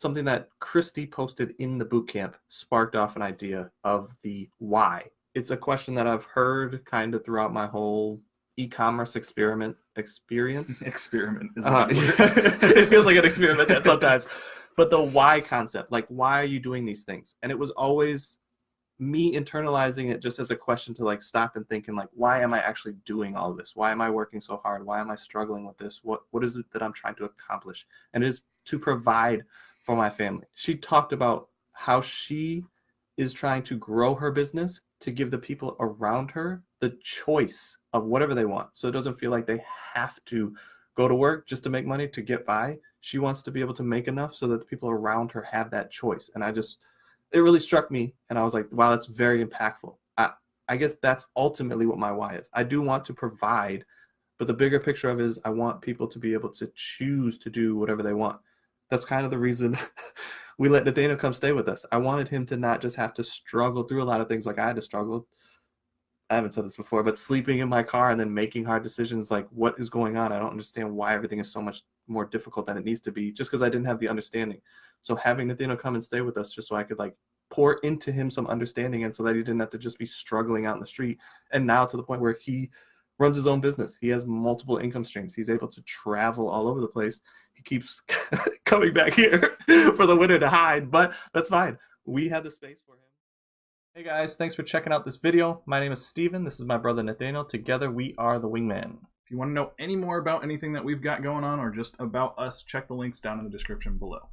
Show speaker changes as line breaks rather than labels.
something that Christy posted in the boot camp sparked off an idea of the why. It's a question that I've heard kind of throughout my whole e-commerce experience.
Experiment is
It feels like an experiment that sometimes. But the why concept, like, why are you doing these things? And it was always me internalizing it just as a question to like stop and think and like, why am I actually doing all of this? Why am I working so hard? Why am I struggling with this? What is it that I'm trying to accomplish? And it is to provide for my family. She talked about how she is trying to grow her business to give the people around her the choice of whatever they want. So it doesn't feel like they have to go to work just to make money to get by. She wants to be able to make enough so that the people around her have that choice. And it really struck me. And I was like, wow, that's very impactful. I guess that's ultimately what my why is. I do want to provide, but the bigger picture of it is I want people to be able to choose to do whatever they want. That's kind of the reason we let Nathaniel come stay with us. I wanted him to not just have to struggle through a lot of things like I had to struggle. I haven't said this before, but sleeping in my car and then making hard decisions like, what is going on? I don't understand why everything is so much more difficult than it needs to be, just because I didn't have the understanding. So having Nathaniel come and stay with us just so I could like pour into him some understanding, and so that he didn't have to just be struggling out in the street. And now to the point where he runs his own business. He has multiple income streams. He's able to travel all over the place. He keeps coming back here for the winter to hide, but that's fine. We had the space for him. Hey guys, thanks for checking out this video. My name is Steven. This is my brother Nathaniel. Together we are the Wingman.
If you want to know any more about anything that we've got going on or just about us, check the links down in the description below.